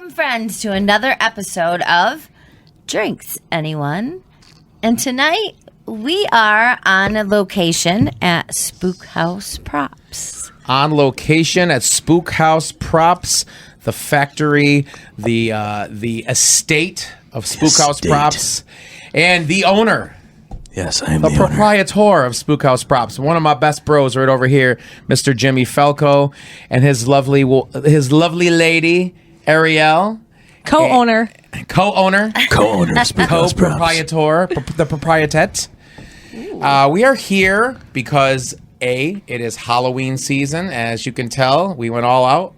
Welcome, friends, to another episode of Drinks, Anyone? And tonight, we are on a location at Spookhouse Props. On location at Spookhouse Props, the factory, the estate of Spookhouse Props, and the owner. Yes, I am the owner. Proprietor of Spookhouse Props. One of my best bros right over here, Mr. Jimmy Falco, and his lovely lady, Ariel. Co-owner. Co-owner. Spookhouse Co-proprietor. The proprietet. We are here because, it is Halloween season. As you can tell, we went all out.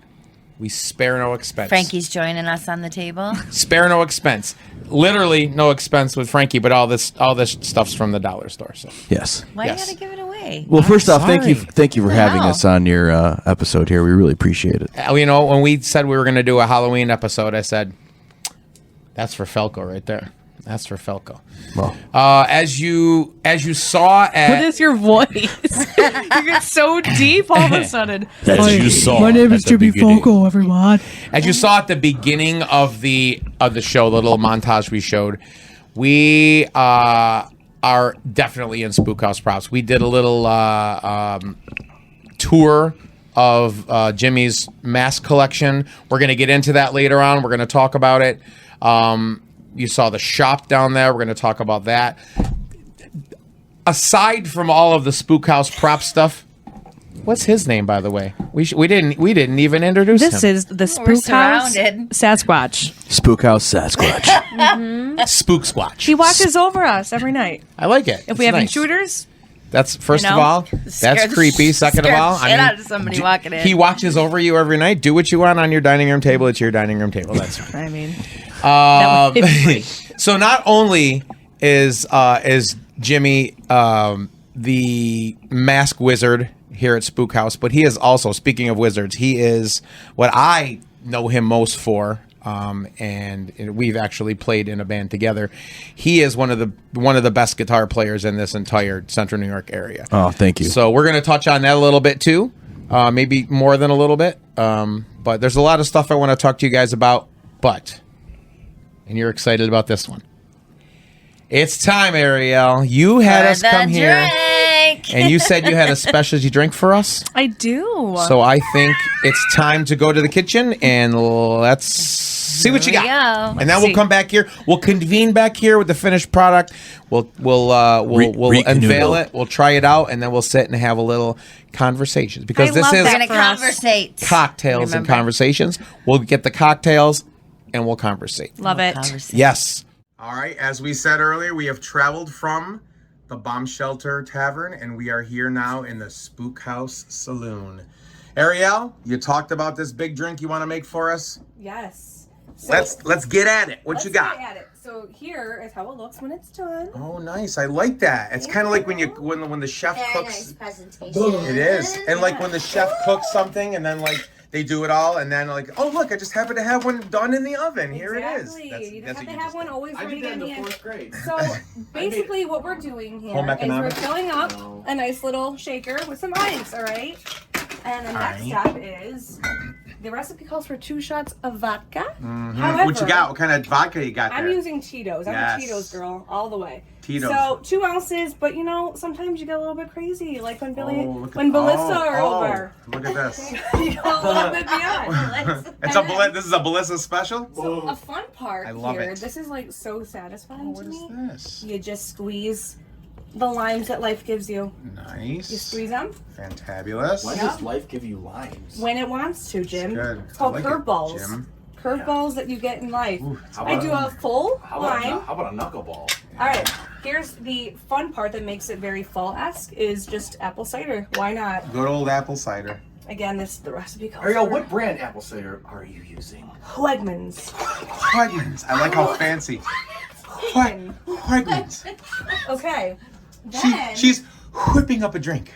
We spare no expense. Frankie's joining us on the table. Spare no expense. Literally no expense with Frankie, but all this stuff's from the dollar store. So Yes. Why Yes. you gotta give it away? Well, first off, thank you for having hell? us on your episode here. We really appreciate it. you know, when we said we were going to do a Halloween episode, I said, "That's for Falco right there. That's for Falco." Well, As you saw at What is your voice? You get so deep all of a sudden. as you saw, My name is at the Jimmy beginning. Falco, everyone. As you saw at the beginning of the show, the little montage we showed, we are definitely in Spookhouse Props. We did a little tour of Jimmy's mask collection. We're going to get into that later on. We're going to talk about it. You saw the shop down there. We're going to talk about that. Aside from all of the Spookhouse Prop stuff, what's his name, by the way? We didn't even introduce him. This is the We're Spookhouse surrounded. Sasquatch. Spookhouse Sasquatch. Spook Squatch. He watches over us every night. I like it. If we have intruders, That's first You know? of all, Scare that's the- creepy. Second of scare all, the shit out of somebody walking in. He watches over you every night. Do what you want on your dining room table. It's your dining room table. That's fine. I mean, that would be free. So not only is Jimmy the mask wizard here at Spookhouse, but he is also, speaking of wizards, he is what I know him most for. And we've actually played in a band together. He is one of the best guitar players in this entire Central New York area. Oh, thank you. So we're going to touch on that a little bit too, maybe more than a little bit. But there's a lot of stuff I want to talk to you guys about. And you're excited about this one. It's time, Ariel. You had us come here, and you said you had a specialty drink for us. I do. So I think it's time to go to the kitchen and let's see what you Here got. we go. And then we'll come back here. We'll convene back here with the finished product. We'll unveil it. We'll try it out, and then we'll sit and have a little conversations because I this love is that. We're gonna conversate. cocktails and Remember? conversations. We'll get the cocktails and we'll conversate. Love it. Yes. All right. As we said earlier, we have traveled from the Bomb Shelter Tavern, and we are here now in the Spookhouse Saloon. Ariel, you talked about this big drink you want to make for us. Yes. So Let's get at it. What let's you got? get at it. So here is how it looks when it's done. Oh, nice. I like that. It's kind of like when the chef Very cooks. nice presentation. It is. And like when the chef cooks something and then like they do it all and then like, oh look, I just happen to have one done in the oven. Here it is. Exactly. You just have what to you have just one did. always ready to get in the end. grade. So basically what we're doing here Home is we're economics? filling up a nice little shaker with some ice, all right? And the next step is the recipe calls for 2 shots of vodka. However, What you got? What kind of vodka you got there? I'm using Tito's. I'm Yes. a Tito's girl all the way. Tito's. So 2 ounces, but you know, sometimes you get a little bit crazy, like when Billissa Billissa are over. Look at this. You go a little bit beyond. This is a Billissa special? So a fun part I love here, it. this is like so satisfying What to is me. this? You just squeeze the limes that life gives you. Nice. You squeeze them Fantabulous. Why does life give you limes? when it wants to, Jim. Good. It's called I like it, curveballs. Jim. Curveballs that you get in life. How I about do a full How about, lime. how about a knuckleball? All right. Here's the fun part that makes it very fall-esque is just apple cider. Why not? Good old apple cider. Again, this the recipe calls Ariel, for what brand apple cider are you using? Wegmans. Wegmans. I like how fancy. Wegmans. Okay. Then, She's whipping up a drink.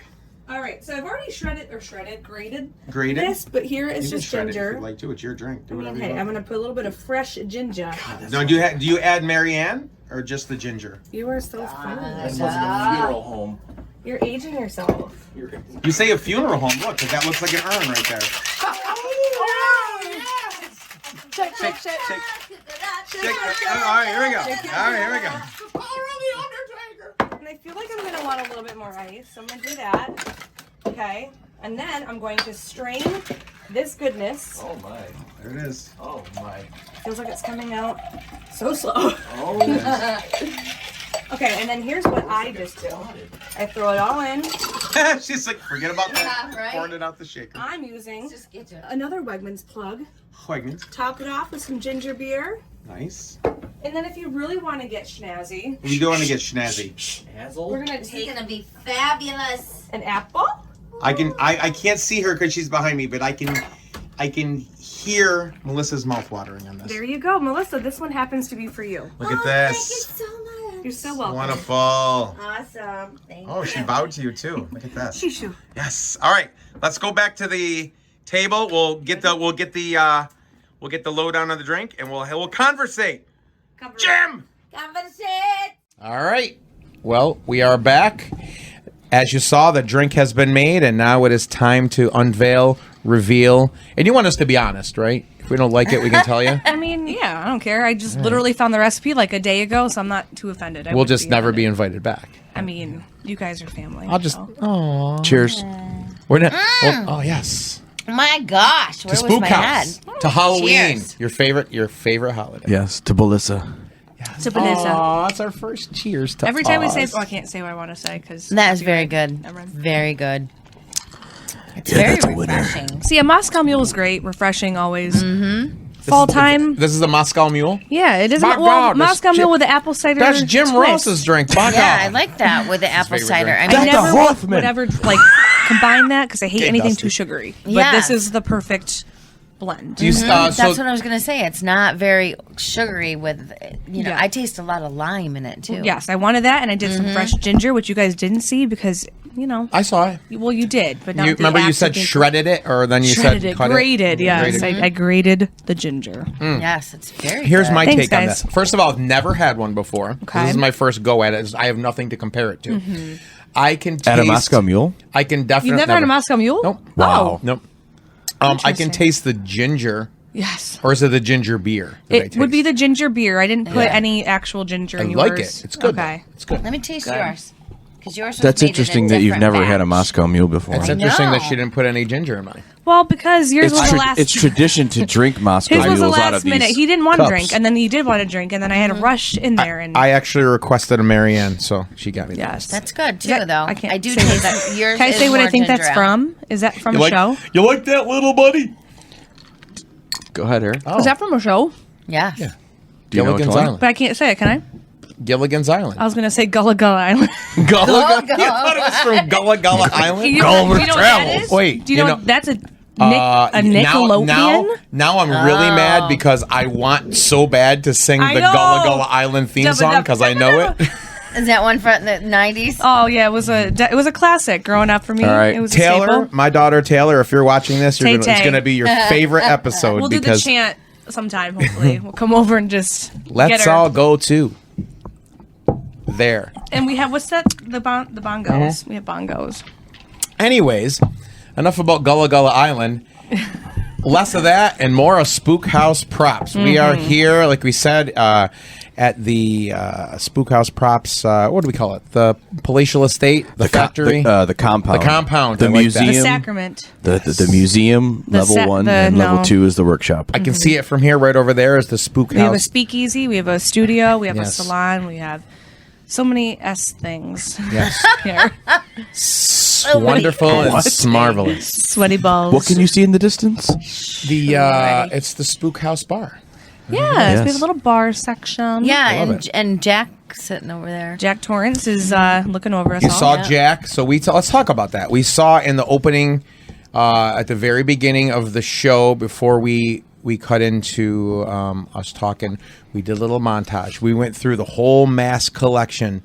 all right. So I've already grated Grated. this, but here is You can just shred it if ginger. you'd like to. It's your drink. Do I whatever mean, you hey, want. I'm gonna put a little bit of fresh ginger. No, do you add Marianne or just the ginger? You are so funny. That sounds like a funeral home. You're aging yourself. You say a funeral home. Look, 'cause that looks like an urn right there. Shake, shake, shake. All right, here we go. And I feel like I'm gonna want a little bit more ice, so I'm gonna do that. Okay, and then I'm going to strain this goodness. Oh my. There it is. Oh my. Feels like it's coming out so slow. Oh yes. Okay, and then here's what I just do. I throw it all in. She's like, forget about that. Yeah, right. Pouring it out the shaker. I'm using Just get you. another Wegmans plug. Wegmans. Top it off with some ginger beer. Nice. And then if you really want to get schnazzy, We do want to get snazzy. Hazel. we're gonna It's take gonna be fabulous. an apple. I can't see her because she's behind me, but I can hear Melissa's mouth watering on this. There you go, Melissa. This one happens to be for you. Look at Thank you this. so much. You're so welcome. Wonderful. Awesome. Thank Oh, she bowed to you too. Look at that. Shishu. Yes. All right. Let's go back to the table. We'll get the lowdown on the drink, and we'll conversate. Jim. Conversate. All right. Well, we are back. As you saw, the drink has been made, and now it is time to unveil, reveal. And you want us to be honest, right? If we don't like it, we can tell you. I mean, yeah, I don't care. I just literally found the recipe like a day ago, so I'm not too offended. We'll just never be invited back. I mean, you guys are family. I'll just. so. Oh. Cheers. We're not. Well, oh yes. My gosh, where To was my head? Spookhouse. To Halloween. Cheers. Your favorite holiday. Yes, to Billissa. To Billissa. Oh, that's our first cheers to Every time we us. say, I can't say what I want to say because That is very good. Never mind. Very good. It's Yeah, very that's a winner. refreshing. See, a Moscow Mule is great, refreshing always. Mm-hmm. Fall time. This is a Moscow Mule. Yeah, it is. My Well, God, that's Moscow Mule Jim- with the apple cider. That's Jim twist. Ross's drink. By Yeah, I God. like that with the apple favorite cider. drink. I I mean, That's never a Hoffman. would ever like combine that because I hate Okay, anything Dusty. too sugary. But Yeah. this is the perfect blend. Do you, that's so what I was gonna say. It's not very sugary with, Yeah. I taste a lot of lime in it too. Yes, I wanted that, and I did Mm-hmm. some fresh ginger, which you guys didn't see because I saw it. well, you did, but not You the remember you said active- shredded it, or then you shredded said it, cut grated. it? Yes, Grated. I grated the ginger. Yes, it's very. Here's good. my Thanks, take on guys. this. First of all, I've never had one before. Okay. This is my first go at it. I have nothing to compare it to. I can taste At a Moscow Mule? I can definitely. You've never had a Moscow Mule? Nope. Wow. Nope. I can Interesting. taste the ginger, Yes. or is it the ginger beer? that I It would be taste? the ginger beer. I didn't put any actual ginger I in like yours. it. It's good. Okay. It's good. Let me taste yours. Because yours. Was That's made in a interesting that you've different never had a batch. Moscow Mule before. It's I interesting that know. she didn't put any ginger in mine. Well, because yours was the last. It's tradition to drink Moscow his was Mules the out of last these minute. He didn't want to cups. drink, and then he did want to drink, and then I had to rush in there. And I actually requested a Marianne, so she got me. that. yes, That's good too, Yeah, though. I can't I do say taste what that. Yours. Can I is say what I more think ginger that's ale. from? Is that from You a like? show? You like that, little buddy? Go ahead, Harry. Oh. Is that from a show? Yeah. Yeah. Do you know which Gilligan's one? Island. But I can't say it. Can I? Gilligan's Island. I was gonna say Gullah Gullah Island. Gullah Gullah. You thought it was from Gullah Gullah Island? You know what that is? Wait, Do you know, that's a Nickelodeon? Now I'm really mad because I want so bad to sing I the know. Gullah Gullah Island theme song because I know it. Is that one from the 90s? Oh yeah, it was a classic growing up for me. All right. It was a Taylor, staple. my daughter Taylor, if you're watching this, Tay it's Tay. going to be your favorite episode We'll do the because chant sometime. Hopefully, we'll come over and just get let's her. all go to there. And we have what's that? The bongos. We have bongos. Anyways, enough about Gullah Gullah Island. Less of that and more of Spookhouse Props. We are here, like we said, at the Spookhouse Props. What do we call it? The palatial estate, the factory, the compound, the compound, the I like that. museum, The sacrament. the museum. Level sa- 1 the- and level no. 2 is the workshop. I can see it from here. Right over there is the We have a Spookhouse. speakeasy. We have a studio. We have Yes. a salon. We have so many things Yes, here. wonderful and marvelous. Sweaty balls. What can you see in the distance? The it's the Spookhouse Bar. Yes, Yes. we have a little bar section. Yeah, love and Jack sitting over there. Jack Torrance is looking over us You all. saw Jack, so let's talk about that. We saw in the opening, at the very beginning of the show, before we cut into us talking, we did a little montage. We went through the whole mask collection.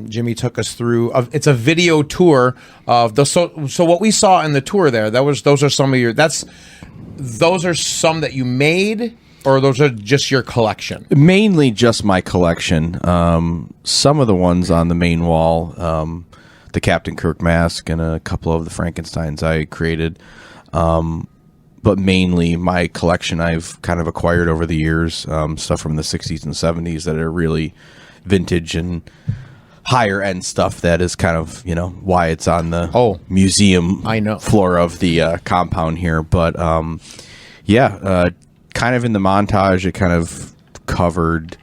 Jimmy took us through. It's a video tour of the so what we saw in the tour there. Those are some of your. Those are some that you made, or those are just your collection. Mainly just my collection. Some of the ones on the main wall, the Captain Kirk mask and a couple of the Frankensteins I created. but mainly my collection I've kind of acquired over the years, stuff from the 60s and 70s that are really vintage and higher end stuff that is kind of, why it's on the museum floor of the compound here. But kind of in the montage, it kind of covered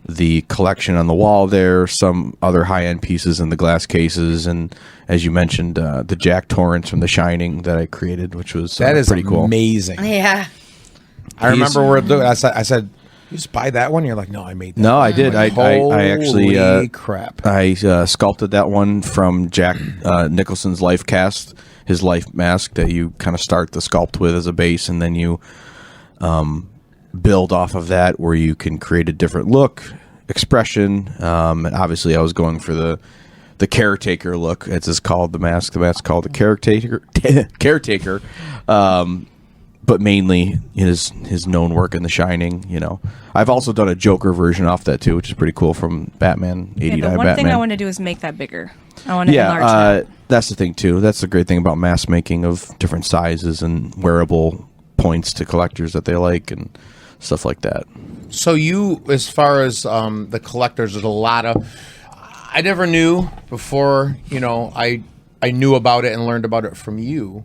the collection on the wall there, some other high-end pieces in the glass cases, and as you mentioned, the Jack Torrance from The Shining that I created, which was pretty cool. Amazing. Yeah. I remember I said, you just buy that one? You're like, no, I made that. No, I did. I actually holy crap. I sculpted that one from Jack Nicholson's life cast, his life mask that you kind of start the sculpt with as a base, and then you build off of that where you can create a different look, expression. And obviously, I was going for the caretaker look, as it's called, the mask. The mask called the caretaker. But mainly his known work in The Shining. I've also done a Joker version off that too, which is pretty cool, from Batman '89. But one thing I want to do is make that bigger. I want to enlarge that. That's the thing too. That's the great thing about mask making, of different sizes and wearable points to collectors that they like and stuff like that. So you, as far as the collectors, there's a lot of. I never knew before. I knew about it and learned about it from you.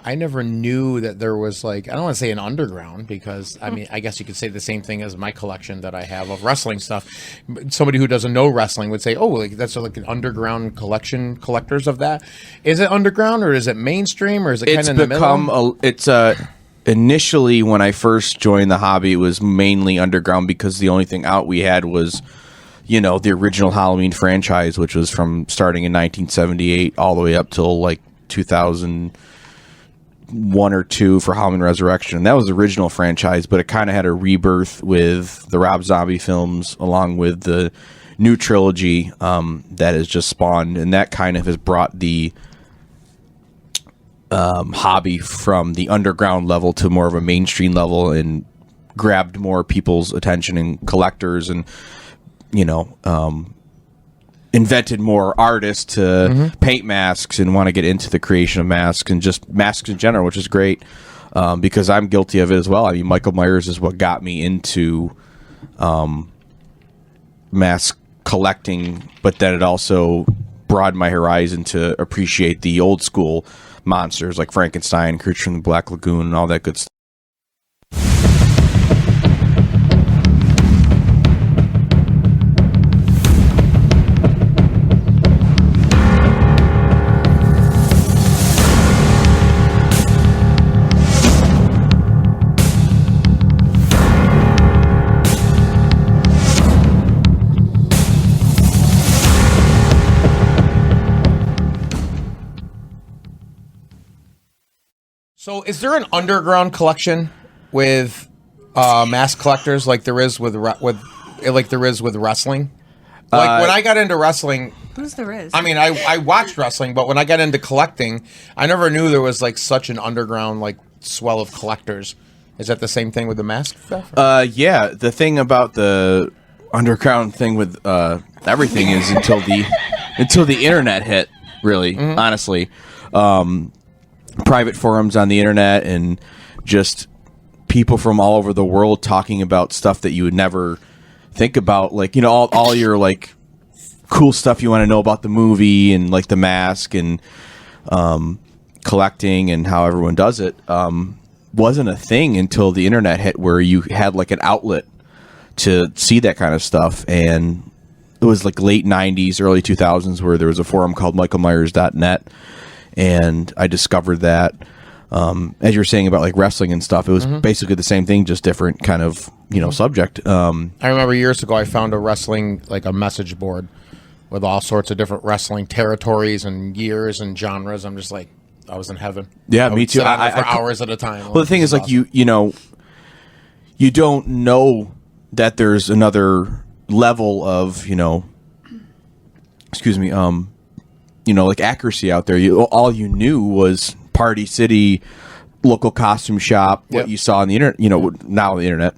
I never knew that there was, like, I don't want to say an underground, because I guess you could say the same thing as my collection that I have of wrestling stuff. Somebody who doesn't know wrestling would say, oh, like, that's like an underground collectors of that. Is it underground, or is it mainstream, or is it kind of in the middle? It's initially, when I first joined the hobby, it was mainly underground, because the only thing out we had was, the original Halloween franchise, which was from starting in 1978 all the way up till like 2001 or 2 for Halloween Resurrection. And that was the original franchise, but it kind of had a rebirth with the Rob Zombie films, along with the new trilogy that has just spawned, and that kind of has brought the hobby from the underground level to more of a mainstream level, and grabbed more people's attention and collectors, and invented more artists to paint masks and want to get into the creation of masks and just masks in general, which is great, because I'm guilty of it as well. I mean, Michael Myers is what got me into mask collecting, but then it also broadened my horizon to appreciate the old school monsters like Frankenstein, Creature from the Black Lagoon, and all that good stuff. So, is there an underground collection with mask collectors like there is with wrestling? Like when I got into wrestling, Who's there is? I mean, I watched wrestling, but when I got into collecting, I never knew there was like such an underground like swell of collectors. Is that the same thing with the mask stuff? Yeah, the thing about the underground thing with everything is until the internet hit. Really, honestly. Private forums on the internet and just people from all over the world talking about stuff that you would never think about, like all your like cool stuff you want to know about the movie and like the mask and collecting and how everyone does it wasn't a thing until the internet hit, where you had like an outlet to see that kind of stuff. And it was like late 90s, early 2000s, where there was a forum called michaelmyers.net. And I discovered that, as you're saying about like wrestling and stuff, it was basically the same thing, just different kind of, subject. I remember years ago, I found a wrestling, like a message board with all sorts of different wrestling territories and years and genres. I'm just like, I was in heaven. Yeah, me too. For hours at a time. Well, the thing is, like, awesome. You don't know that there's another level of, like accuracy out there. All you knew was Party City, local costume shop, what you saw on the internet, now the internet.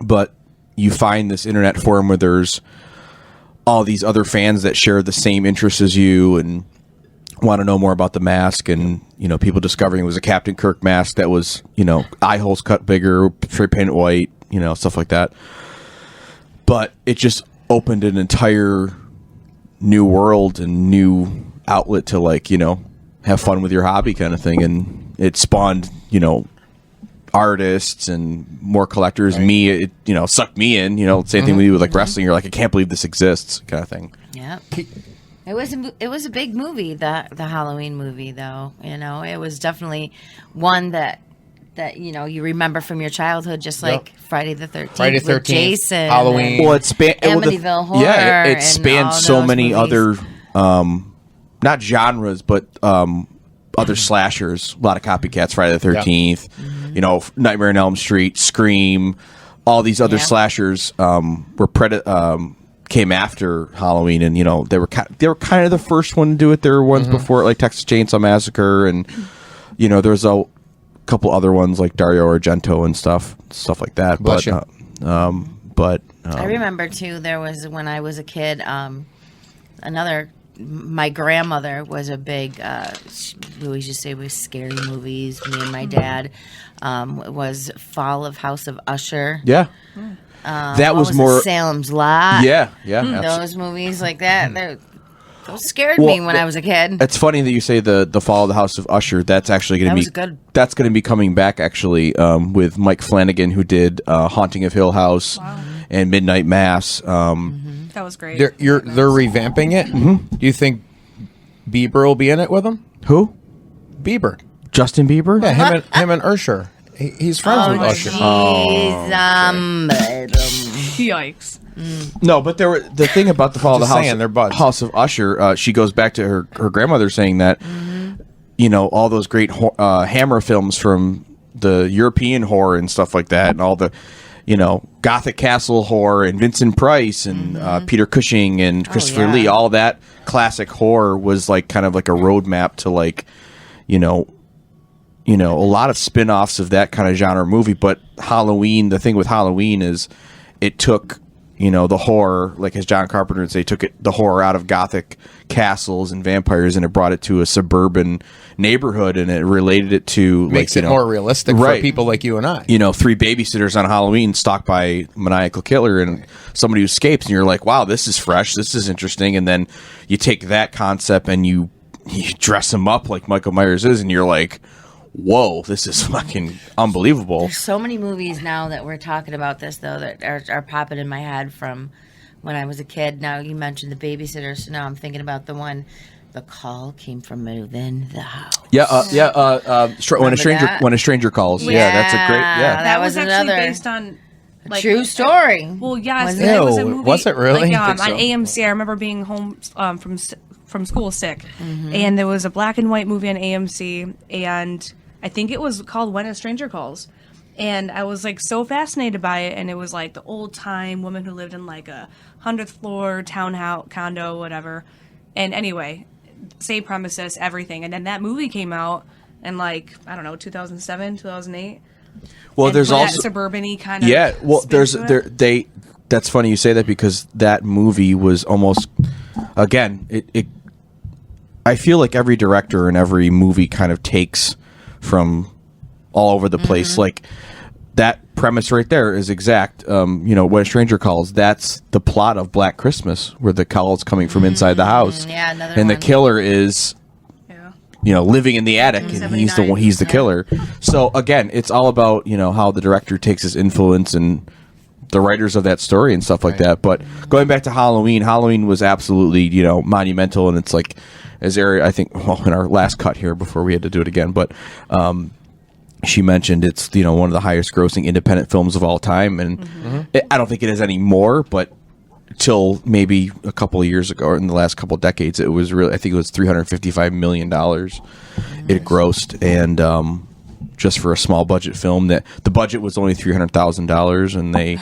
But you find this internet forum where there's all these other fans that share the same interests as you, and want to know more about the mask, and people discovering it was a Captain Kirk mask that was eye holes cut bigger, spray painted white, stuff like that. But it just opened an entire new world and new outlet to have fun with your hobby kind of thing, and it spawned artists and more collectors. Right. Me, it sucked me in. Same thing we do with like wrestling. You're like, I can't believe this exists, kind of thing. Yeah. It was a big movie, the Halloween movie, though. It was definitely one that you remember from your childhood, just like Friday the 13th. Friday the 13th, with Jason, Halloween. Well, it spanned Amityville Horror. Yeah, it and spanned all so those many movies. other, not genres, but other slashers. A lot of copycats. Friday the 13th. Nightmare on Elm Street, Scream, all these other slashers came after Halloween, and they were kind of the first one to do it. There were ones before, like Texas Chainsaw Massacre, and there was a couple other ones like Dario Argento and stuff like that. Bless you. I remember too. There was when I was a kid. My grandmother was a big. We always used to say was scary movies. Me and my dad was Fall of House of Usher. Yeah, that was more Salem's Lot. Yeah. Those movies like that. Those scared me when I was a kid. It's funny that you say the Fall of the House of Usher. That's actually going to be good. That's going to be coming back actually with Mike Flanagan, who did Haunting of Hill House and Midnight Mass. That was great. They're revamping it. Mm-hmm. Do you think Bieber will be in it with them? Who? Bieber. Justin Bieber? Yeah, him and Usher. He's friends with Usher. Yikes. No, but the thing about the Fall of the Just saying, they're buds. House of Usher, she goes back to her grandmother saying that, all those great Hammer films from the European horror and stuff like that, and all the, Gothic Castle horror and Vincent Price and Peter Cushing and Christopher Lee, all that classic horror was like kind of like a roadmap to like, a lot of spin-offs of that kind of genre movie. But Halloween, the thing with Halloween is it took, the horror, like as John Carpenter would say, the horror out of Gothic castles and vampires, and it brought it to a suburban neighborhood, and it related it to makes like, it more realistic for people like you and I. 3 babysitters on Halloween stalked by a maniacal killer and somebody who escapes, and you're like, wow, this is fresh, this is interesting. And then you take that concept and you dress him up like Michael Myers is, and you're like, whoa, this is fucking unbelievable. There's so many movies now that we're talking about this, though, that are popping in my head from when I was a kid. Now, you mentioned The Babysitter, so now I'm thinking about the one, The Call Came From Within the House. When a stranger calls. Yeah, that's a great, That was actually another based on like true story. Well, yes, Was it was a Ew, movie. was it really? Like, I think on so. AMC, I remember being home from school sick, and there was a black and white movie on AMC, and I think it was called When a Stranger Calls. And I was like so fascinated by it, and it was like the old time woman who lived in like a 100th floor townhouse, condo, whatever. And anyway, same premises, everything. And then that movie came out in like, I don't know, 2007, 2008. Well, And there's put also that suburban-y kind of that's funny you say that, because that movie was almost, again, it I feel like every director and every movie kind of takes from all over the place. Like that premise right there is exact. When a stranger calls, that's the plot of Black Christmas, where the call is coming from inside the house. Yeah, another and one. the killer is living in the attic, and he's the 79. one. He's the killer. So again, it's all about how the director takes his influence and the writers of that story and stuff like that. But going back to Halloween was absolutely monumental, and it's like, as Ariel, I think, in our last cut here before we had to do it again, but she mentioned it's one of the highest grossing independent films of all time, and I don't think it is anymore, but till maybe a couple of years ago, or in the last couple of decades, it was really, I think it was $355 million it grossed, and just for a small budget film, that the budget was only $300,000, and they,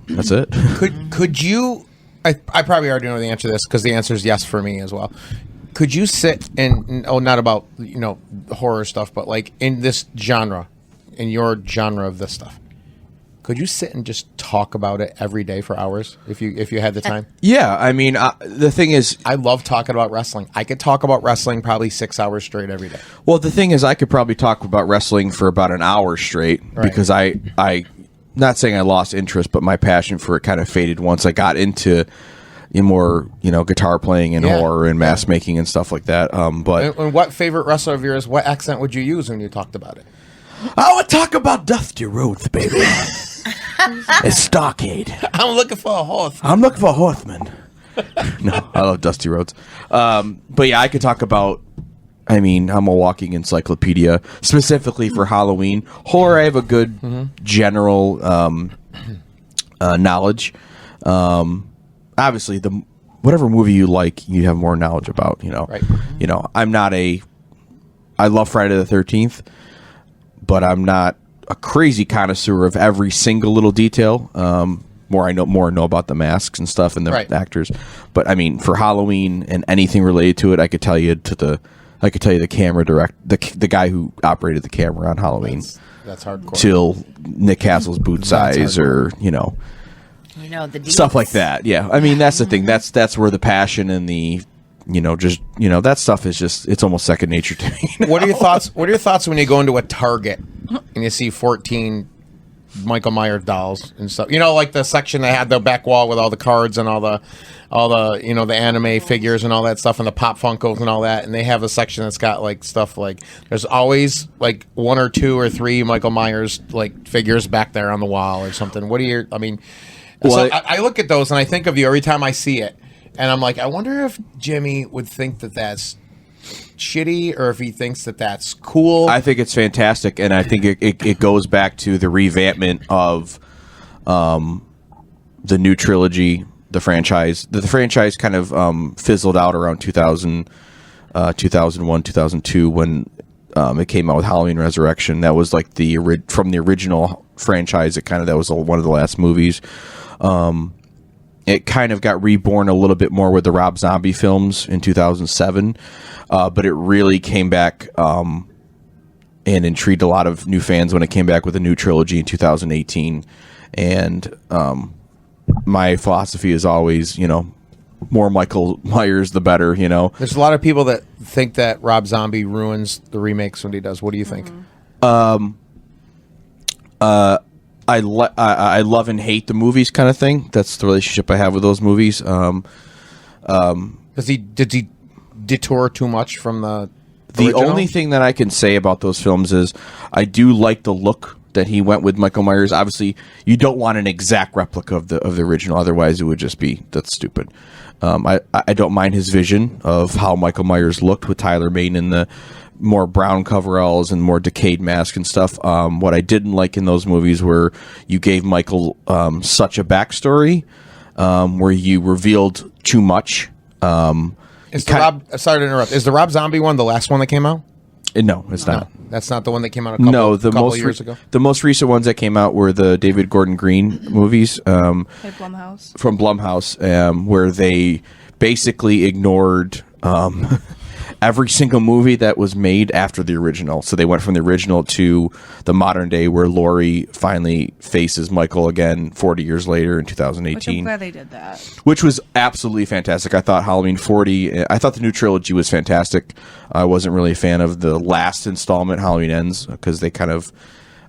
that's it. Could you? I probably already know the answer to this, because the answer is yes for me as well. Could you sit and not about horror stuff, but like in this genre, in your genre of this stuff, could you sit and just talk about it every day for hours if you had the time? Yeah, I mean, the thing is, I love talking about wrestling. I could talk about wrestling probably 6 hours straight every day. well, the thing is, I could probably talk about wrestling for about an hour straight because I, not saying I lost interest, but my passion for it kind of faded once I got into more, guitar playing and horror and mask making and stuff like that. But And what favorite wrestler of yours, what accent would you use when you talked about it? I would talk about Dusty Rhodes, baby. It's Stockade. I'm looking for a horse. I'm looking for a horseman. No, I love Dusty Rhodes. But yeah, I could talk about. I mean, I'm a walking encyclopedia, specifically for Halloween. Horror, I have a good general knowledge. Obviously, whatever movie you like, you have more knowledge about. Right. I'm not I love Friday the 13th, but I'm not a crazy connoisseur of every single little detail. More I know about the masks and stuff and the actors. But I mean, for Halloween and anything related to it, I could tell you the camera the guy who operated the camera on Halloween. That's hardcore. Till Nick Castle's boot size, or the stuff deets. like that. Yeah, I mean that's the thing. That's where the passion and the that stuff is just, it's almost second nature to me. What are your thoughts? What are your thoughts when you go into a Target and you see 14 Michael Myers dolls and stuff? Like the section that had the back wall with all the cards and all the the anime figures and all that stuff and the Pop Funkos and all that, and they have a section that's got like stuff like there's always like 1 or 2 or 3 Michael Myers like figures back there on the wall or something. What are your? I mean, I look at those and I think of you every time I see it. And I'm like, I wonder if Jimmy would think that that's shitty or if he thinks that that's cool. I think it's fantastic, and I think it goes back to the revampment of the new trilogy, the franchise. The franchise kind of fizzled out around 2000, 2001, 2002 when it came out with Halloween Resurrection. That was like from the original franchise. That was one of the last movies. It kind of got reborn a little bit more with the Rob Zombie films in 2007, but it really came back and intrigued a lot of new fans when it came back with a new trilogy in 2018. And my philosophy is always, more Michael Myers, the better, There's a lot of people that think that Rob Zombie ruins the remakes when he does. What do you think? I love and hate the movies kind of thing. That's the relationship I have with those movies. Did he detour too much from the original? Only thing that I can say about those films is I do like the look that he went with Michael Myers. Obviously, you don't want an exact replica of the original, otherwise it would just be, that's stupid. I don't mind his vision of how Michael Myers looked with Tyler Mane in the more brown coveralls and more decayed mask and stuff. What I didn't like in those movies were you gave Michael such a backstory where you revealed too much. Sorry to interrupt. Is the Rob Zombie one the last one that came out? No, it's not. That's not the one that came out a couple years ago? The most recent ones that came out were the David Gordon Green movies From Blumhouse, where they basically ignored every single movie that was made after the original. So they went from the original to the modern day where Laurie finally faces Michael again 40 years later in 2018. Which I'm glad they did that. Which was absolutely fantastic. I thought Halloween 40, I thought the new trilogy was fantastic. I wasn't really a fan of the last installment, Halloween Ends, because they kind of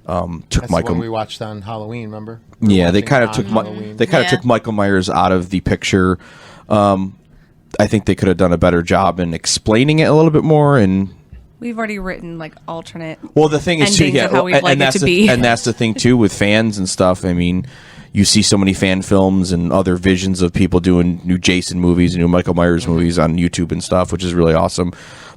took That's Michael. The one we watched on Halloween, remember? Yeah, they kind of took Michael Myers out of the picture. I think they could have done a better job in explaining it a little bit more. And we've already written like alternate. Well, the thing is too, endings of how we'd like it to be, and that's the thing too with fans and stuff. I mean, you see so many fan films and other visions of people doing new Jason movies and new Michael Myers movies on YouTube and stuff, which is really awesome.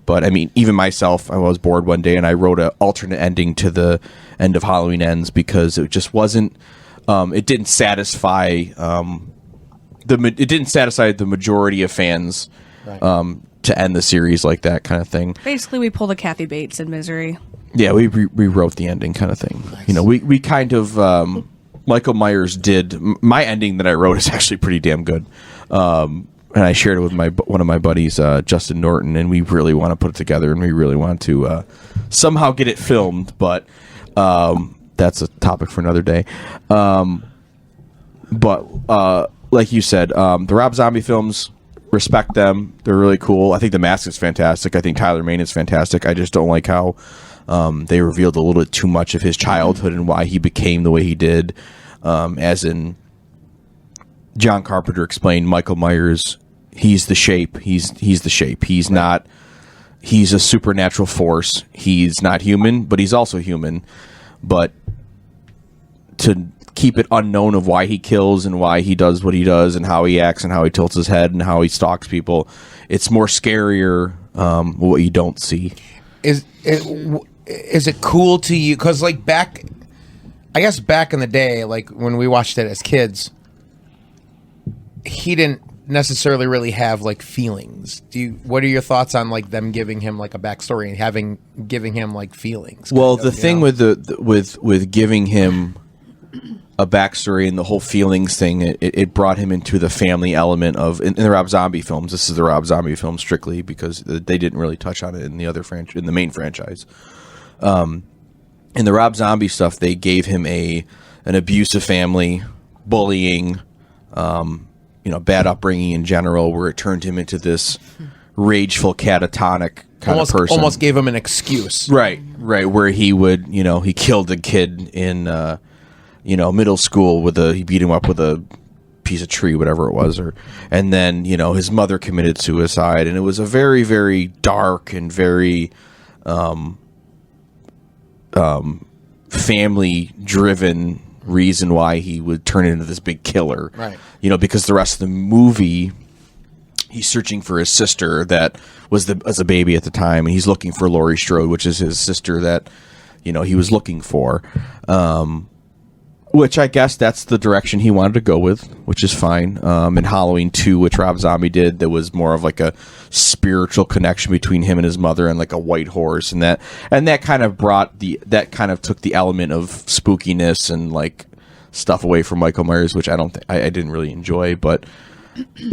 But I mean, even myself, I was bored one day and I wrote an alternate ending to the end of Halloween Ends because it just wasn't. It didn't satisfy. It didn't satisfy the majority of fans to end the series like that kind of thing. Basically, we pulled a Kathy Bates in Misery. Yeah, we rewrote the ending kind of thing. Nice. We kind of Michael Myers did my ending that I wrote is actually pretty damn good, and I shared it with one of my buddies, Justin Norton, and we really want to put it together and we really want to somehow get it filmed, but. that's a topic for another day. But like you said, the Rob Zombie films, respect them. They're really cool. I think The Mask is fantastic. I think Tyler Mane is fantastic. I just don't like how they revealed a little bit too much of his childhood and why he became the way he did. As in, John Carpenter explained, Michael Myers, he's the shape. He's the shape. He's not. He's a supernatural force. He's not human, but he's also human. But to keep it unknown of why he kills and why he does what he does and how he acts and how he tilts his head and how he stalks people, it's more scarier what you don't see. Is it cool to you? Because like back in the day, like when we watched it as kids, he didn't necessarily really have like feelings. What are your thoughts on like them giving him like a backstory and giving him like feelings? Well, the thing with with giving him a backstory and the whole feelings thing, it brought him into the family element of in the Rob Zombie films. This is the Rob Zombie film strictly because they didn't really touch on it in the other in the main franchise. In the Rob Zombie stuff, they gave him an abusive family, bullying, bad upbringing in general, where it turned him into this rageful, catatonic kind of person. Almost gave him an excuse. Right, where he would, he killed a kid in middle school he beat him up with a piece of tree, whatever it was, and then his mother committed suicide, and it was a very, very dark and very family driven reason why he would turn into this big killer. Right. Because the rest of the movie, he's searching for his sister that was as a baby at the time, and he's looking for Laurie Strode, which is his sister that he was looking for. Which I guess that's the direction he wanted to go with, which is fine. In Halloween 2, which Rob Zombie did, there was more of like a spiritual connection between him and his mother, and like a white horse, and that kind of took the element of spookiness and like stuff away from Michael Myers, which I didn't really enjoy, but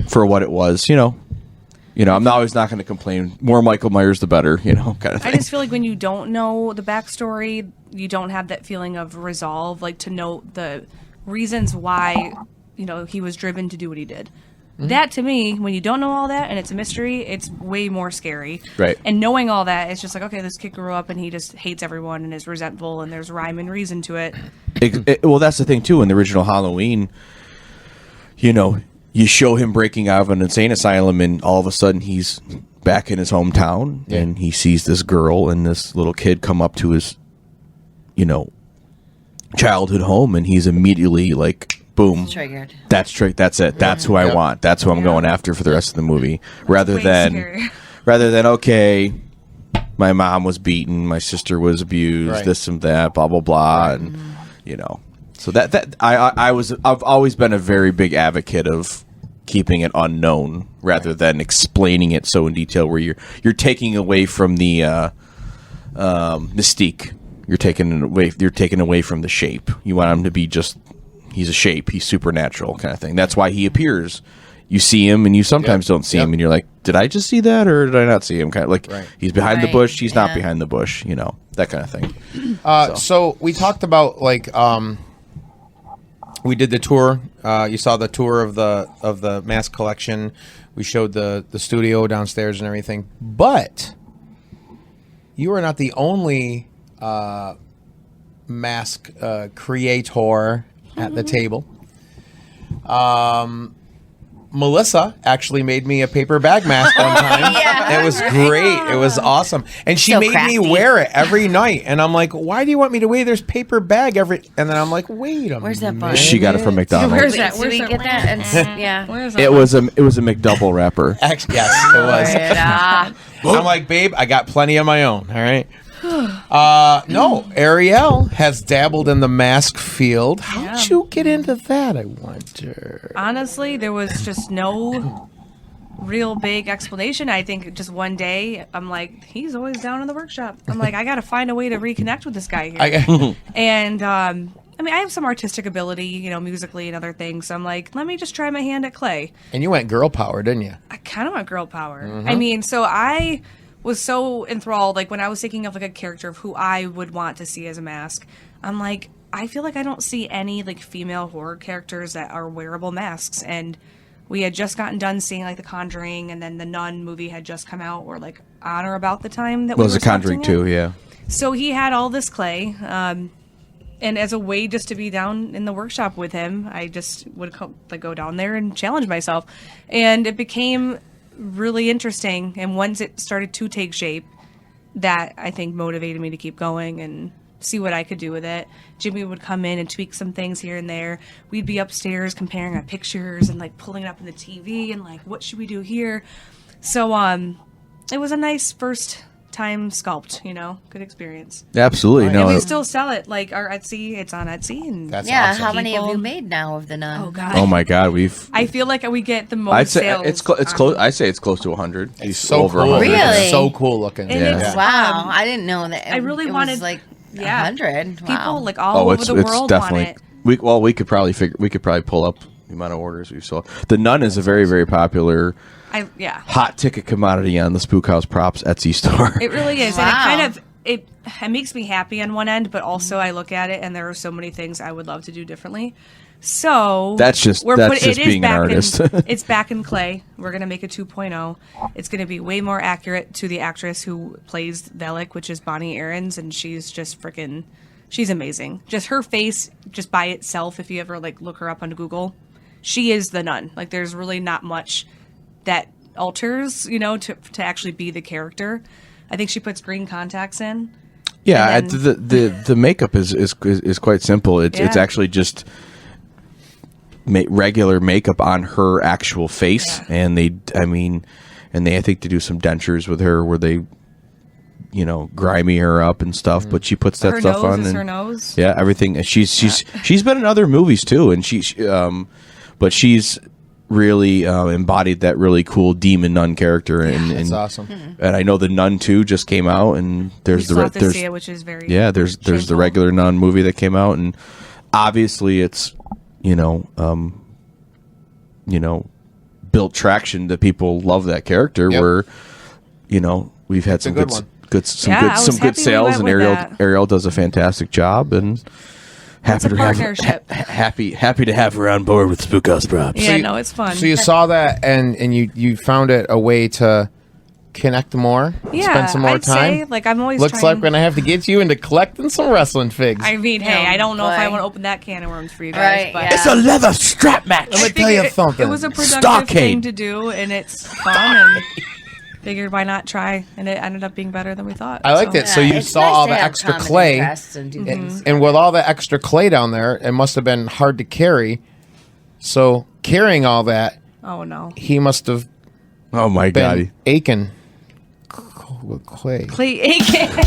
for what it was, I'm always not going to complain. More Michael Myers, the better, kind of thing. I just feel like when you don't know the backstory, you don't have that feeling of resolve, like to know the reasons why, he was driven to do what he did. Mm-hmm. That, to me, when you don't know all that and it's a mystery, it's way more scary. Right. And knowing all that, it's just like, okay, this kid grew up and he just hates everyone and is resentful and there's rhyme and reason to it. Well, that's the thing, too. In the original Halloween, you show him breaking out of an insane asylum, and all of a sudden he's back in his hometown, and he sees this girl and this little kid come up to his, childhood home, and he's immediately like, boom, Triggered. That's it. That's who I want. That's who I'm going after for the rest of the movie. Rather than, okay, my mom was beaten, my sister was abused, Right. this and that, blah blah blah, and So I've always been a very big advocate of keeping it unknown rather than explaining it so in detail, where you're taking away from the mystique. You're taking away from the shape. You want him to be just he's a shape. He's supernatural kind of thing. That's why he appears. You see him, and you sometimes don't see him, and you're like, did I just see that, or did I not see him? Kind of like he's behind the bush. He's not behind the bush. That kind of thing. So we talked about like we did the tour. You saw the tour of the mask collection. We showed the studio downstairs and everything. But you are not the only mask creator at the table. Melissa actually made me a paper bag mask one time. It was great. It was awesome. And she made me wear it every night. And I'm like, why do you want me to wear this paper bag every... And then I'm like, wait a minute. Where's that bun? She got it from McDonald's. Where's that? Did we get that? And, yeah. Where's that? It was a McDouble wrapper. Actually, yes, it was. I'm like, babe, I got plenty of my own. All right. No, Ariel has dabbled in the mask field. How'd you get into that, I wonder? Honestly, there was just no real big explanation. I think just one day, I'm like, he's always down in the workshop. I'm like, I got to find a way to reconnect with this guy here. And, I have some artistic ability, musically and other things. So I'm like, let me just try my hand at clay. And you went girl power, didn't you? I kind of went girl power. So I was so enthralled, like when I was thinking of like a character of who I would want to see as a mask, I'm like, I feel like I don't see any like female horror characters that are wearable masks. And we had just gotten done seeing like The Conjuring, and then the Nun movie had just come out, or like on or about the time that Well, we it was were a Conjuring selecting it. 2, yeah. So he had all this clay, and as a way just to be down in the workshop with him, I just would go down there and challenge myself, and it became really interesting. And once it started to take shape, that I think motivated me to keep going and see what I could do with it. Jimmy would come in and tweak some things here and there. We'd be upstairs comparing our pictures and like pulling it up in the TV and like, what should we do here? So it was a nice first time sculpt, good experience. Absolutely. And No, we still sell it, like our Etsy. It's on Etsy, and That's Yeah, awesome. how many have you People- made now of the Nun? oh god, oh my God, we've. I feel like we get the most I'd say sales. it's close. I say it's close to 100. It's so cool. 100. Really? It's so cool looking. And Yeah. it's, Wow, I didn't know that. I really it wanted- was like yeah. 100. Wow. People like all Oh, over it's the world definitely. want it. We could probably pull up the amount of orders we've sold. The Nun is a very, very popular Yeah, hot ticket commodity on the Spookhouse Props Etsy store. it really is, Wow. and it kind of it makes me happy on one end, but also I look at it and there are so many things I would love to do differently. So That's just being an artist. It's back in clay. We're gonna make a 2.0. It's gonna be way more accurate to the actress who plays Velik, which is Bonnie Aarons, and she's just freaking. She's amazing. Just her face, just by itself, if you ever like look her up on Google, she is the Nun. Like there's really not much that alters, to actually be the character. I think she puts green contacts in. Yeah, And then- the makeup is quite simple. It's Yeah. actually just regular makeup on her actual face, Yeah. and I think they do some dentures with her where they, grimy her up and stuff. But she puts that Her stuff nose on. is and, her nose. Yeah, everything. And she's been in other movies too, and but she's really embodied that really cool demon nun character. And That's awesome. And I know the Nun 2 just came out, and there's We the still have to there's see it, which is very there's the shameful. regular Nun movie that came out, and obviously it's built traction that people love that character. Yep. Where we've had some good good, one. Yeah, I was happy we sales, went and with Ariel that. Ariel does a fantastic job, and happy a to have partnership. happy to have her on board with Spookhouse Props. Yeah, you- no, it's fun. So you saw that, and you found it a way to connect more, spend some more I'd time. say, like, I'm always Looks trying. like we're gonna have to get you into collecting some wrestling figs. I mean, hey, I don't know if I boy. want to open that can of worms for you guys, Right, but yeah. It's a leather strap match. Let me I tell you think something. It was a productive Stockade. thing to do, and it's fun, and figured why not try, and it ended up being better than we thought. I liked it. So you it's saw nice all to the have extra common clay, interests and do things. and with all the extra clay down there, it must have been hard to carry. So carrying all that, Oh no, he must have Oh my God, been aching with clay. Clay Aiken, you're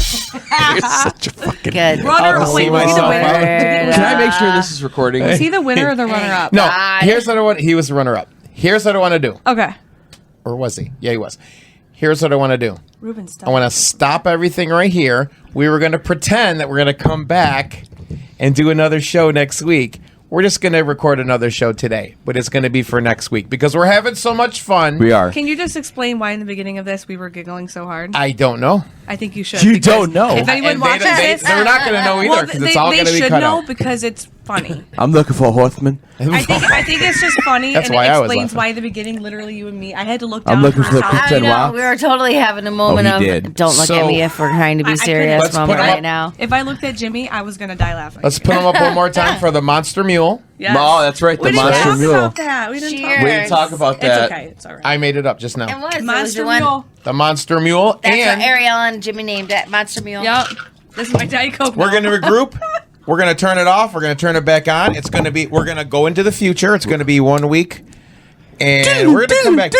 such a fucking. Good. runner. I'll Wait, see was he the myself winner? out. Can I make sure this is recording? Was he the winner or the runner-up? No, God. here's what I want. He was the runner-up. Here's what I want to do, Okay, or was he? Yeah, he was. Here's what I want to do. Ruben, I want to stop everything right here. We were going to pretend that we're going to come back and do another show next week. We're just going to record another show today, but it's going to be for next week because we're having so much fun. We are. Can you just explain why in the beginning of this we were giggling so hard? I don't know. I think you should. You because don't know. If anyone And watches this, they're not going to know either well, because it's all going to be should cut know out. because it's funny. I'm looking for a Horseman. I think it's just funny, That's and why it I was explains laughing. why in the beginning, literally you and me, I had to look down. I'm looking for the how- Prince I and know. Wow. We were totally having a moment he of did. don't look So- at me if we're trying to I be couldn't- serious Let's moment put 'em right up. now. If I looked at Jimmy, I was gonna die laughing. Let's put them up one more time for the Monster Mule. Yes. Oh, that's right, the We didn't Monster talk Mule. about that. We didn't talk. Cheers. We didn't talk about It's that. okay. It's all right. I made it up just It now. was. It was Monster the one. Mule. The Monster Mule. That's and what Ariel and Jimmy named it. Monster Mule. Yep. This is my Diet Coke. we're now. going to regroup. We're going to turn it off. We're going to turn it back on. It's going to be, we're going to go into the future. It's going to be 1 week. And we're going to come back.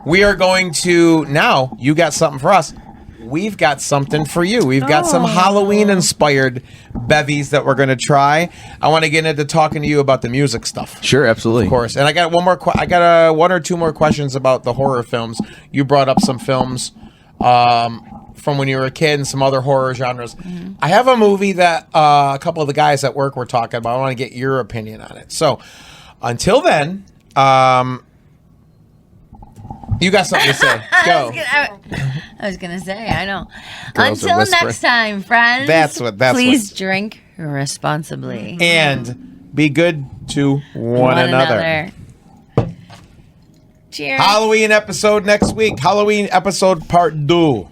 We are going to, now, you got something for us. We've got something for you. We've got some Halloween-inspired bevies that we're going to try. I want to get into talking to you about the music stuff. Sure, absolutely. Of course. And I got one more. I got one or two more questions about the horror films. You brought up some films from when you were a kid and some other horror genres. I have a movie that a couple of the guys at work were talking about. I want to get your opinion on it. So, until then, You got something to say. Go. I was gonna say, I know. Girls are Until whispering. next time, friends. That's Please drink responsibly. And be good to one another. Cheers. Halloween episode next week. Halloween episode part 2.